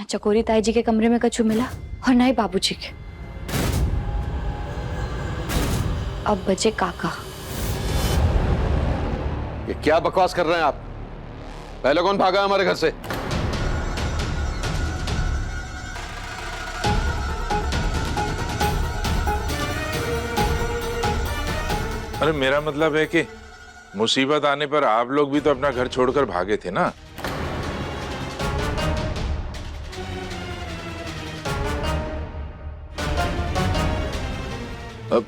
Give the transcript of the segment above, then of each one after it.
चकोरी ताई जी के कमरे में कछु मिला और ना ही बाबूजी के। अब बचे काका। ये क्या बकवास कर रहे हैं आप? पहले कौन भागा हमारे घर से? अरे मेरा मतलब है कि मुसीबत आने पर आप लोग भी तो अपना घर छोड़कर भागे थे ना। अब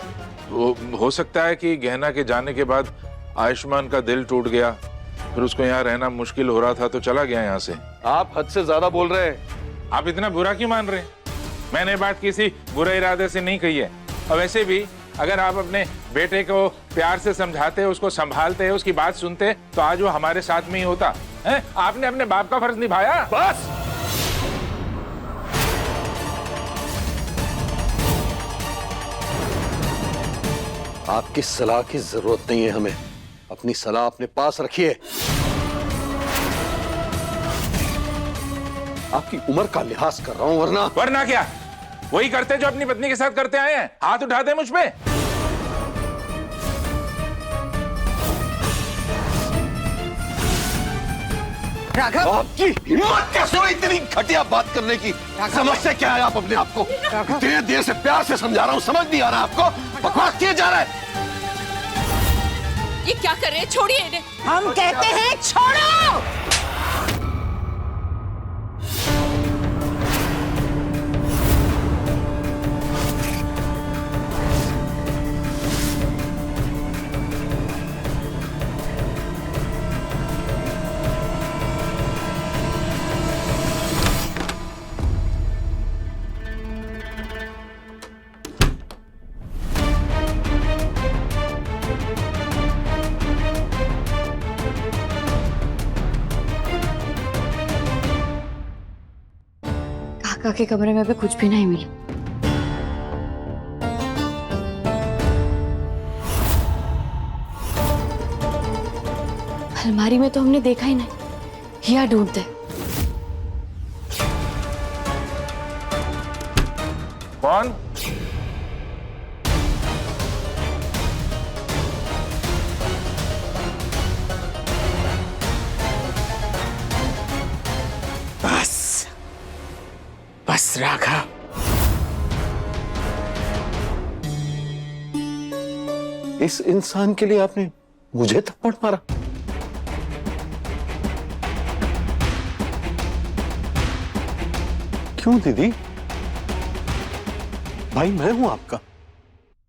हो सकता है कि गहना के जाने के बाद आयुष्मान का दिल टूट गया, फिर उसको यहाँ रहना मुश्किल हो रहा था तो चला गया यहाँ से। आप हद से ज्यादा बोल रहे हैं। आप इतना बुरा क्यों मान रहे हैं? मैंने बात किसी बुरे इरादे से नहीं कही है। और वैसे भी अगर आप अपने बेटे को प्यार से समझाते, उसको संभालते, उसकी बात सुनते तो आज वो हमारे साथ में ही होता है। आपने अपने बाप का फर्ज निभाया। बस आपकी सलाह की जरूरत नहीं है हमें। अपनी सलाह अपने पास रखिए। आपकी उम्र का लिहाज कर रहा हूं, वरना क्या? वही करते जो अपनी पत्नी के साथ करते आए हैं। हाथ उठाते मुझ पे। राघव, आपकी हिम्मत कैसे हुई इतनी घटिया बात करने की? समझते क्या है आप अपने आप को? इतने देर से प्यार से समझा रहा हूं, समझ नहीं आ रहा आपको? बकवास किए जा रहा है। ये क्या कर रहे हैं? छोड़िए इन्हें। हम कहते हैं छोड़ो। काका के कमरे में भी कुछ भी नहीं मिला। अलमारी में तो हमने देखा ही नहीं। या ढूंढते। कौन? बस राघव, इस इंसान के लिए आपने मुझे थप्पड़ मारा? क्यों दीदी? भाई मैं हूं आपका।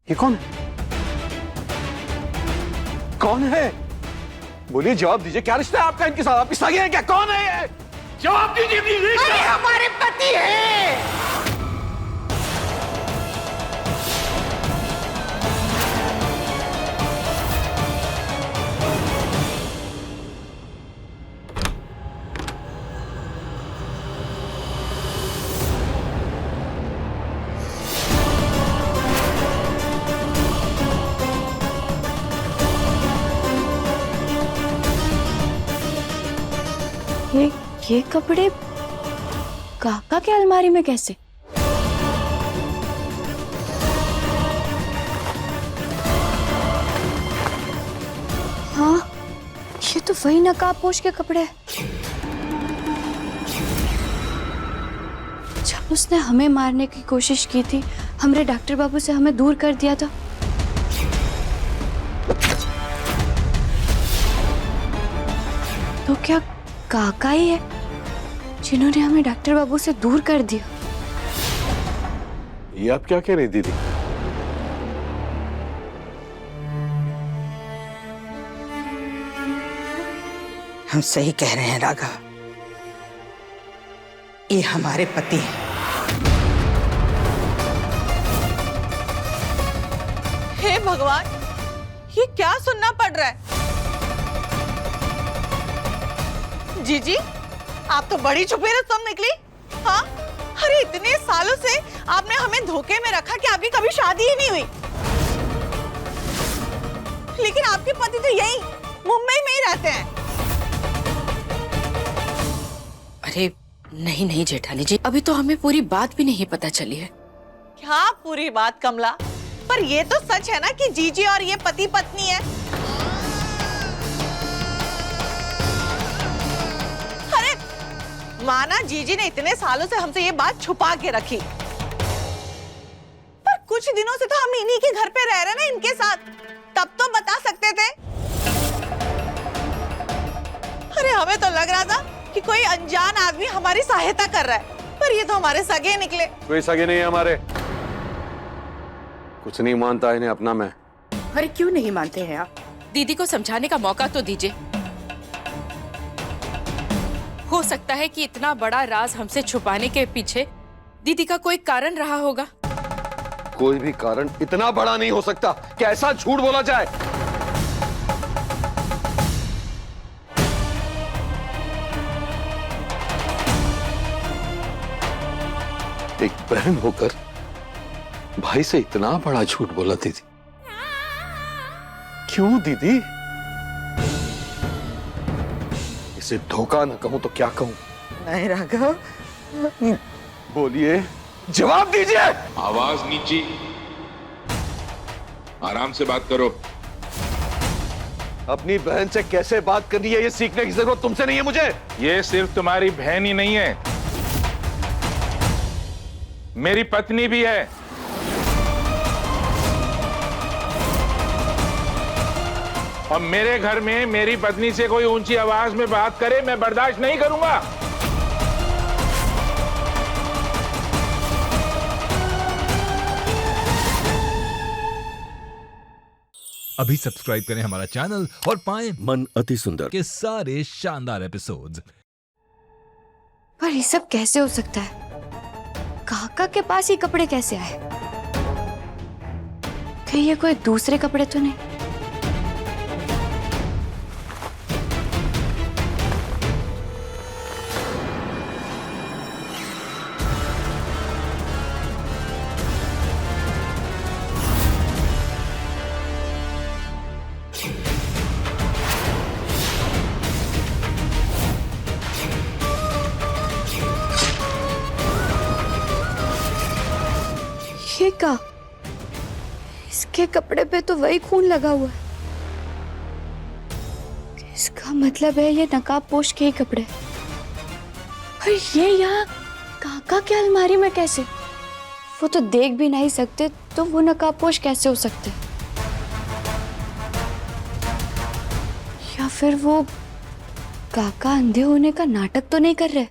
ये कौन है? कौन है? बोलिए, जवाब दीजिए। क्या रिश्ता है आपका इनके साथ? आप सगे हैं क्या? कौन है ये? जवाब दीजिए प्लीज। अरे हमारे पति हैं। ये कपड़े काका के अलमारी में कैसे? हाँ, ये तो वही नकाबपोश के कपड़े हैं। जब उसने हमें मारने की कोशिश की थी, हमरे डॉक्टर बाबू से हमें दूर कर दिया था। तो क्या काका ही है जिन्होंने हमें डॉक्टर बाबू से दूर कर दिया? ये आप क्या कह रही दीदी? हम सही कह रहे हैं राघव, ये हमारे पति हैं। हे भगवान, ये क्या सुनना पड़ रहा है? जीजी, आप तो बड़ी छुपी रस्म निकली। हाँ, अरे इतने सालों से आपने हमें धोखे में रखा कि आपकी कभी शादी ही नहीं हुई, लेकिन आपके पति तो यही मुंबई में ही रहते हैं। अरे नहीं नहीं जेठानी जी, अभी तो हमें पूरी बात भी नहीं पता चली है। क्या पूरी बात कमला? पर ये तो सच है ना कि जीजी और ये पति पत्नी है। अरे माना जीजी ने इतने सालों से हमसे ये बात छुपा के रखी, पर कुछ दिनों से तो हम इन्हीं के घर पे रह रहे ना इनके साथ, तब तो बता सकते थे। अरे हमें तो लग रहा था कि कोई अनजान आदमी हमारी सहायता कर रहा है, पर ये तो हमारे सगे निकले। कोई सगे नहीं है हमारे। कुछ नहीं मानता इन्हें अपना मैं। अरे क्यों नहीं मानते हैं आप? दीदी को समझाने का मौका तो दीजिए। हो सकता है कि इतना बड़ा राज हमसे छुपाने के पीछे दीदी का कोई कारण रहा होगा। कोई भी कारण इतना बड़ा नहीं हो सकता कि ऐसा झूठ बोला जाए। एक बहन होकर भाई से इतना बड़ा झूठ बोला दीदी। क्यों दीदी? इसे धोखा न कहूं तो क्या कहूं? नहीं राघव, बोलिए, जवाब दीजिए। आवाज नीची, आराम से बात करो। अपनी बहन से कैसे बात करनी है ये सीखने की जरूरत तुमसे नहीं है मुझे। ये सिर्फ तुम्हारी बहन ही नहीं है, मेरी पत्नी भी है। और मेरे घर में मेरी पत्नी से कोई ऊंची आवाज में बात करे मैं बर्दाश्त नहीं करूंगा। अभी सब्सक्राइब करें हमारा चैनल और पाएं मन अति सुंदर के सारे शानदार एपिसोड्स। पर ये सब कैसे हो सकता है? काका के पास ही कपड़े कैसे आए? कहीं ये कोई दूसरे कपड़े तो नहीं? ये क्या? इसके कपड़े पे तो वही खून लगा हुआ है। इसका मतलब है ये नकाबपोश के ही कपड़े। पर ये यहाँ काका के अलमारी में कैसे? वो तो देख भी नहीं सकते, तो वो नकाबपोश कैसे हो सकते? या फिर वो काका अंधे होने का नाटक तो नहीं कर रहे?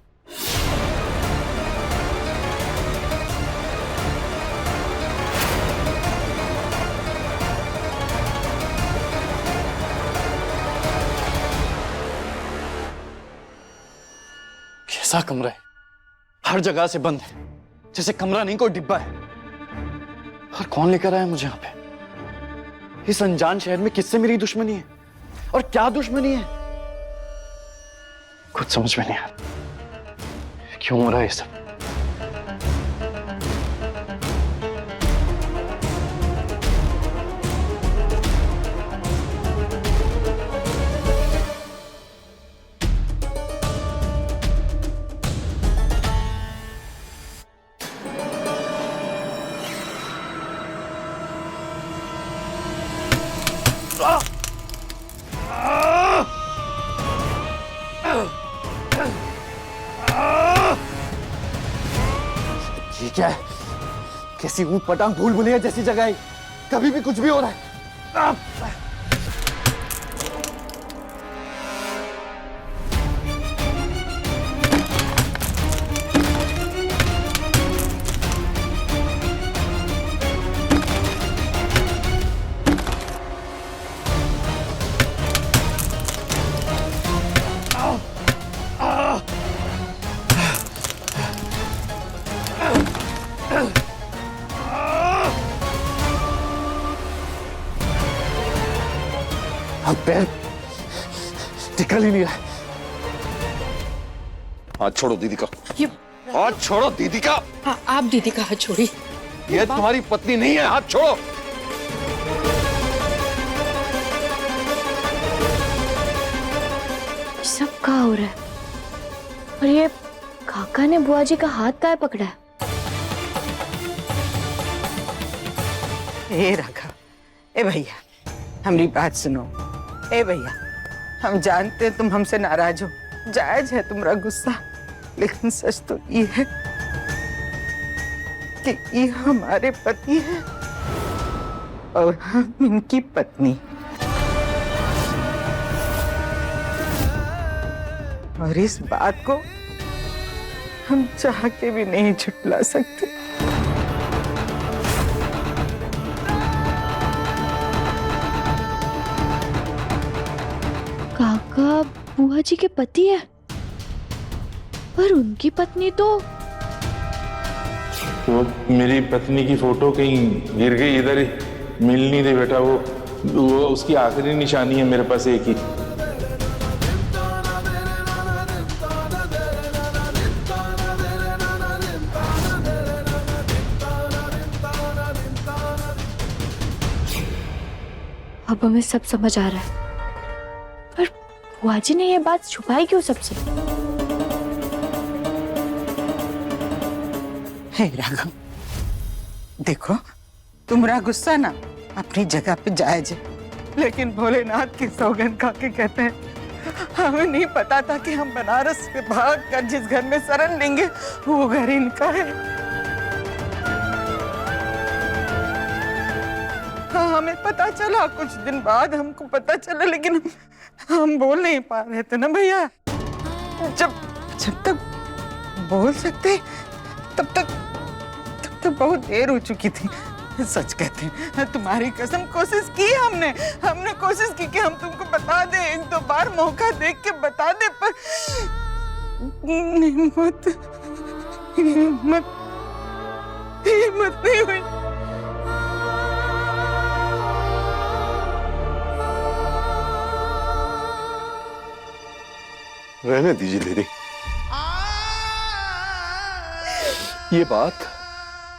कैसा कमरा है? हर जगह से बंद है, जैसे कमरा नहीं कोई डिब्बा है। और कौन लेकर आया मुझे यहाँ पे? इस अनजान शहर में किससे मेरी दुश्मनी है और क्या दुश्मनी है? कुछ समझ में नहीं आ रहा। क्यों हो रहा है ये सब? ठीक है, कैसी ऊट पटांग भूल भुलैया जैसी जगह है, कभी भी कुछ भी हो रहा है। अब पैर टिकल ही नहीं रहा। हाथ छोड़ो दीदी का। ये हाथ छोड़ो दीदी का। आप दीदी का हाथ छोड़िए। ये तुम्हारी पत्नी नहीं है, हाथ छोड़ो। सब क्या हो रहा है? और ये काका ने बुआ जी का हाथ काहे पकड़ा है? ए राघव, ए भैया, हमारी बात सुनो। ए भैया, हम जानते हैं तुम हमसे नाराज हो, जायज है तुम्हारा गुस्सा, लेकिन सच तो ये है कि ये हमारे पति है और हम इनकी पत्नी, और इस बात को हम चाह के भी नहीं झुठला सकते। काका बुआ जी के पति है, पर उनकी पत्नी तो वो मेरी पत्नी की फोटो कहीं गिर गई, इधर ही मिल नहीं रही बेटा। वो उसकी आखिरी निशानी है मेरे पास एक ही। अब हमें सब समझ आ रहा है, पर बुआ जी ने ये बात छुपाई क्यों सबसे? हे राघव, देखो तुम्हारा गुस्सा ना अपनी जगह पे जायज है, लेकिन भोलेनाथ की सौगंध खा के कहते हैं हमें नहीं पता था कि हम बनारस से भाग कर जिस घर में शरण लेंगे वो घर इनका है। हाँ, हमें पता चला, कुछ दिन बाद हमको पता चला, लेकिन हम बोल नहीं पा रहे थे ना भैया। जब तक बोल सकते तब तक बहुत देर हो चुकी थी। सच कहते हैं, तुम्हारी कसम कोशिश की हमने कोशिश की कि हम तुमको बता दें, एक दो बार मौका देख के बता दे, पर हिम्मत नहीं हुई। रहने दीजिए दीदी, ये बात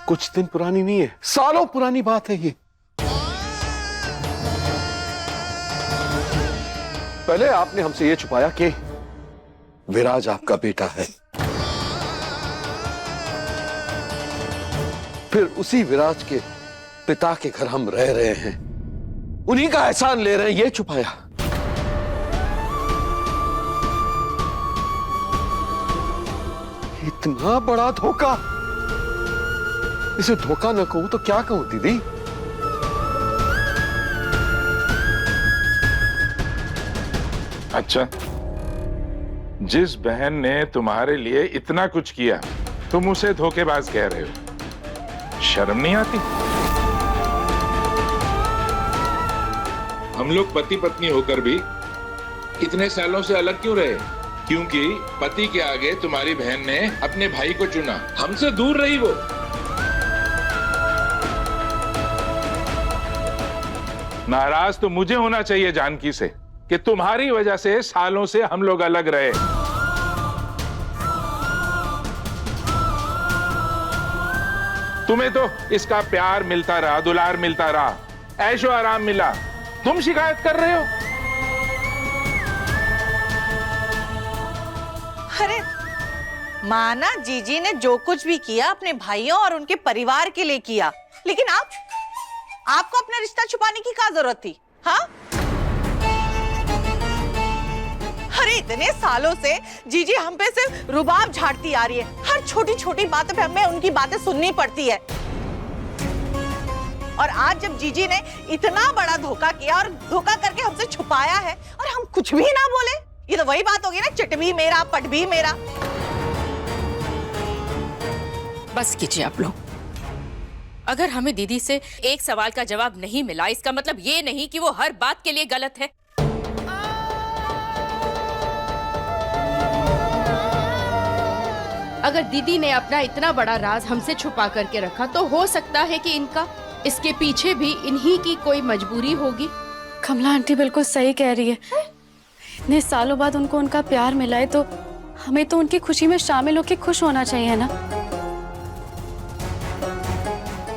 कुछ दिन पुरानी नहीं है, सालों पुरानी बात है ये। पहले आपने हमसे ये छुपाया कि विराज आपका बेटा है, फिर उसी विराज के पिता के घर हम रह रहे हैं, उन्हीं का एहसान ले रहे हैं, ये छुपाया। इतना बड़ा धोखा, इसे धोखा न कहूं तो क्या कहूं दीदी? अच्छा, जिस बहन ने तुम्हारे लिए इतना कुछ किया तुम उसे धोखेबाज कह रहे हो? शर्म नहीं आती? हम लोग पति पत्नी होकर भी इतने सालों से अलग क्यों रहे? क्योंकि पति के आगे तुम्हारी बहन ने अपने भाई को चुना, हमसे दूर रही वो। नाराज तो मुझे होना चाहिए जानकी से कि तुम्हारी वजह से सालों से हम लोग अलग रहे। तुम्हें तो इसका प्यार मिलता रहा, दुलार मिलता रहा, ऐशो आराम मिला, तुम शिकायत कर रहे हो? अरे माना जीजी ने जो कुछ भी किया अपने भाइयों और उनके परिवार के लिए किया, लेकिन आपको अपना रिश्ता छुपाने की क्या जरूरत थी? हाँ, अरे इतने सालों से जीजी हम पे सिर्फ रुबाब झाड़ती आ रही है, हर छोटी छोटी बातों पे हमें उनकी बातें सुननी पड़ती है। और आज जब जीजी ने इतना बड़ा धोखा किया और धोखा करके हमसे छुपाया है और हम कुछ भी ना बोले, ये तो वही बात होगी ना, चिट भी मेरा पट भी मेरा। बस कीजिए आप लोग। अगर हमें दीदी से एक सवाल का जवाब नहीं मिला, इसका मतलब ये नहीं कि वो हर बात के लिए गलत है। अगर दीदी ने अपना इतना बड़ा राज हमसे छुपा करके रखा तो हो सकता है कि इसके पीछे भी इन्हीं की कोई मजबूरी होगी। कमला आंटी बिल्कुल सही कह रही है। इतने सालों बाद उनको उनका प्यार मिला है तो हमें तो उनकी खुशी में शामिल होकर खुश होना चाहिए ना।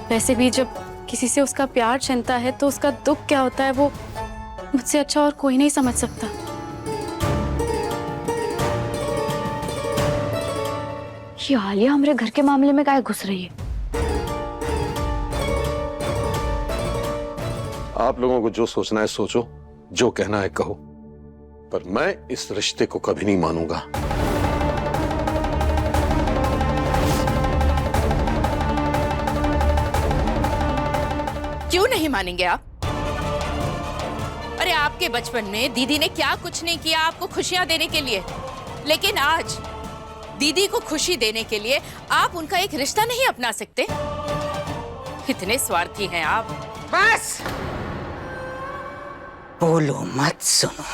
वैसे भी जब किसी से उसका प्यार छिनता है तो उसका दुख क्या होता है वो मुझसे अच्छा और कोई नहीं समझ सकता। ये आलिया हमारे घर के मामले में काहे घुस रही है? आप लोगों को जो सोचना है सोचो, जो कहना है कहो, पर मैं इस रिश्ते को कभी नहीं मानूंगा। क्यों नहीं मानेंगे आप? अरे आपके बचपन में दीदी ने क्या कुछ नहीं किया आपको खुशियां देने के लिए, लेकिन आज दीदी को खुशी देने के लिए आप उनका एक रिश्ता नहीं अपना सकते? कितने स्वार्थी हैं आप। बस बोलो मत, सुनो।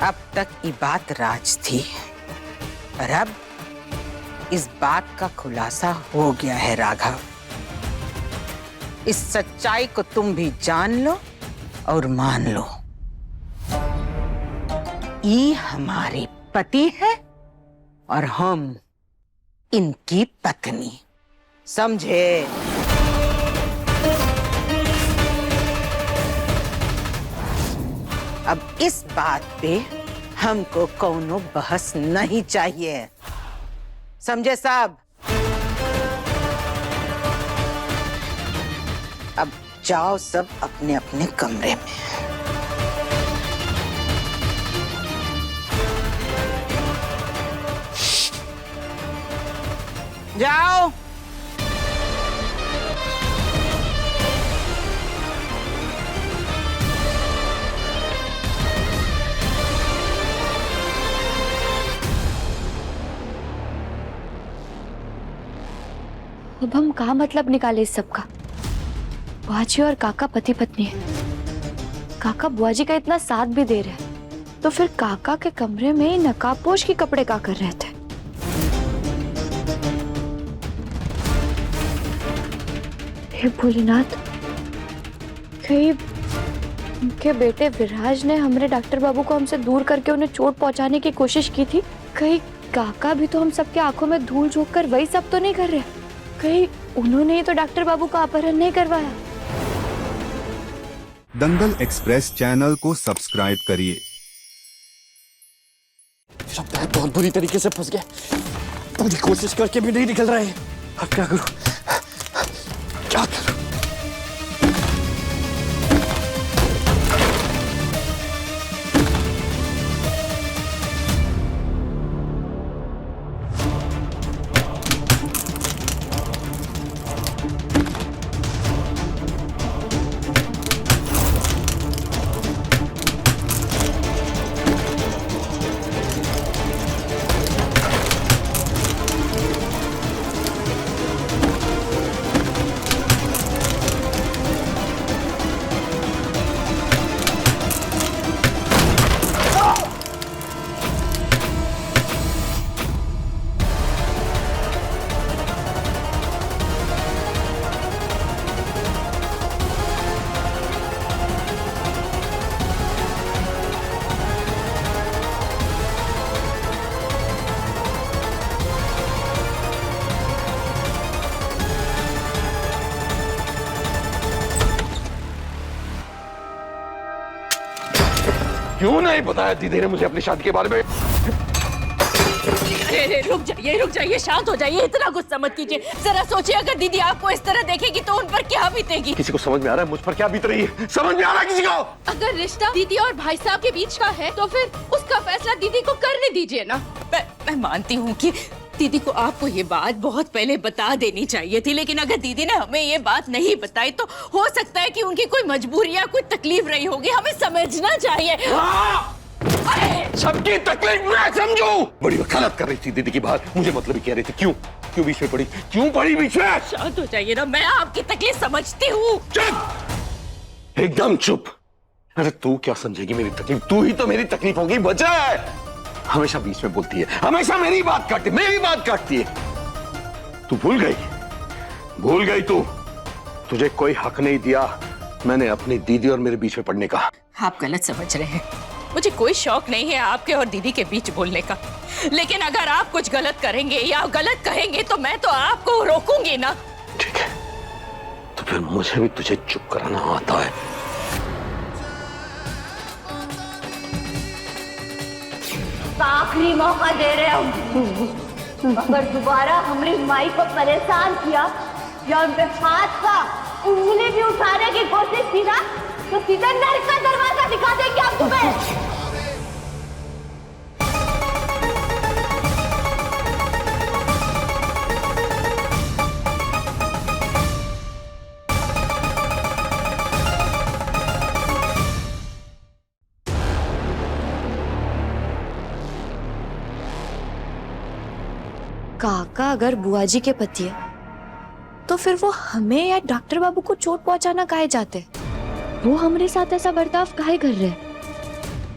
अब तक ये बात राज थी, पर अब इस बात का खुलासा हो गया है राघव। इस सच्चाई को तुम भी जान लो और मान लो। ये हमारे पति है और हम इनकी पत्नी, समझे? अब इस बात पे हमको कोनो बहस नहीं चाहिए, समझे साहब? अब जाओ सब अपने अपने कमरे में। जाओ। अब हम क्या मतलब निकाले इस सब का? बुआजी और काका पति पत्नी है। काका बुआजी का इतना साथ भी दे रहे हैं, तो फिर काका के कमरे में नकाबपोश के कपड़े क्या कर रहे थे? हे भोलेनाथ, कहीं उनके बेटे विराज ने हमारे डॉक्टर बाबू को हमसे दूर करके उन्हें चोट पहुंचाने की कोशिश की थी? कहीं काका भी तो हम सबके आंखों में धूल झोंक कर वही सब तो नहीं कर रहे? कहीं उन्होंने ही तो डॉक्टर बाबू का अपहरण नहीं करवाया? दंगल एक्सप्रेस चैनल को सब्सक्राइब करिए। मेरा पैर बहुत बुरी तरीके से फंस गया, पूरी कोशिश करके भी नहीं निकल रहा है। अब क्या करूं? क्या करूं? क्यों नहीं बताया दीदी ने मुझे अपनी शादी के बारे में? अरे रुक जाइए, शांत हो जाइए, इतना गुस्सा मत कीजिए। जरा सोचिए, अगर दीदी आपको इस तरह देखेगी तो उन पर क्या बीतेगी? किसी को समझ में आ रहा है मुझ पर क्या बीत रही है? समझ में आ रहा है किसी को? अगर रिश्ता दीदी और भाई साहब के बीच का है तो फिर उसका फैसला दीदी को करने दीजिए ना। मैं मानती हूँ कि दीदी को आपको ये बात बहुत पहले बता देनी चाहिए थी, लेकिन अगर दीदी ने हमें ये बात नहीं बताई तो हो सकता है कि उनकी कोई मजबूरी या कोई तकलीफ रही होगी। हमें समझना चाहिए। सबकी तकलीफ मैं समझू। बड़ी वकालत कर रही थी दीदी की बात, मुझे मतलब ही कह रही थी। क्यों बीच में पड़ी? क्यों पड़ी बीच में? शांत हो जाइए ना, मैं आपकी तकलीफ समझती हूँ। चुप, एकदम चुप। अरे तू क्या समझेगी मेरी तकलीफ? तू ही तो मेरी तकलीफ होगी। बचा है, हमेशा बीच में बोलती है, हमेशा मेरी बात काटती है। तू भूल गई तू। तुझे कोई हक नहीं दिया मैंने अपनी दीदी और मेरे बीच में पड़ने का। आप गलत समझ रहे हैं। मुझे कोई शौक नहीं है आपके और दीदी के बीच बोलने का, लेकिन अगर आप कुछ गलत करेंगे या गलत कहेंगे तो मैं तो आपको रोकूंगी ना। ठीक है, तो फिर मुझे भी तुझे चुप कराना आता है। का आखिरी मौका दे रहे हम। अगर दोबारा हमारी माई को परेशान किया या उनके हाथ का उंगली भी उठाने की कोशिश की ना तो सीधे नरक का दरवाजा दिखा देंगे हम तुम्हें। काका अगर बुआ जी के पति है तो फिर वो हमें या डॉक्टर बाबू को चोट पहुंचाना काहे चाहते? वो हमारे साथ ऐसा बर्ताव काहे कर रहे हैं?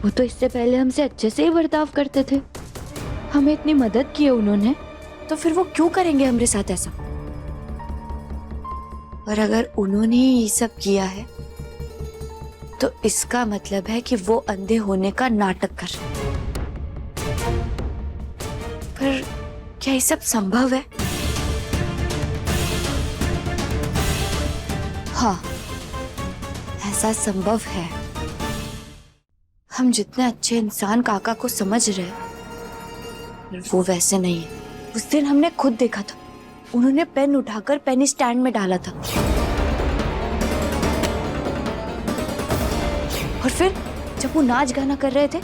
वो तो इससे पहले हमसे अच्छे से ही बर्ताव करते थे, हमें इतनी मदद की है उन्होंने, तो फिर वो क्यों करेंगे हमारे साथ ऐसा? और अगर उन्होंने ये सब किया है तो इसका मतलब है कि वो अंधे होने का नाटक कर रहे हैं। पर क्या ये सब संभव है? हाँ, ऐसा संभव है। हम जितने अच्छे इंसान काका को समझ रहे हैं वो वैसे नहीं है। उस दिन हमने खुद देखा था, उन्होंने पेन उठाकर पेन स्टैंड में डाला था और फिर जब वो नाच गाना कर रहे थे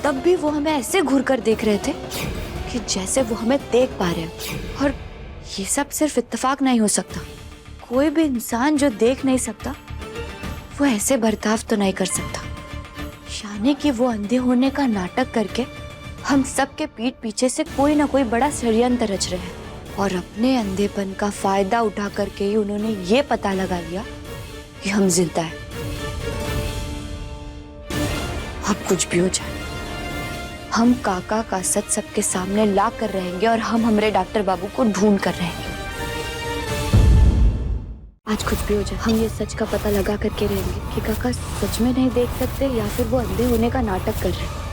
तब भी वो हमें ऐसे घूर कर देख रहे थे कि जैसे वो हमें देख पा रहे हैं। और ये सब सिर्फ इत्तेफाक नहीं हो सकता। कोई भी इंसान जो देख नहीं सकता वो ऐसे बर्ताव तो नहीं कर सकता। यानी कि वो अंधे होने का नाटक करके हम सबके पीठ पीछे से कोई ना कोई बड़ा षड्यंत्र रच रहे हैं और अपने अंधेपन का फायदा उठा करके ही उन्होंने ये पता लगा लिया कि हम जिंदा हैं। अब कुछ भी हो जाए, हम काका का सच सबके सामने ला कर रहेंगे और हम हमारे डॉक्टर बाबू को ढूंढ कर रहेंगे। आज कुछ भी हो जाए, हम ये सच का पता लगा करके रहेंगे कि काका सच में नहीं देख सकते या फिर वो अंधे होने का नाटक कर रहे हैं।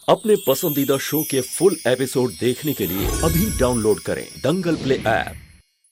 अपने पसंदीदा शो के फुल एपिसोड देखने के लिए अभी डाउनलोड करें दंगल प्ले ऐप।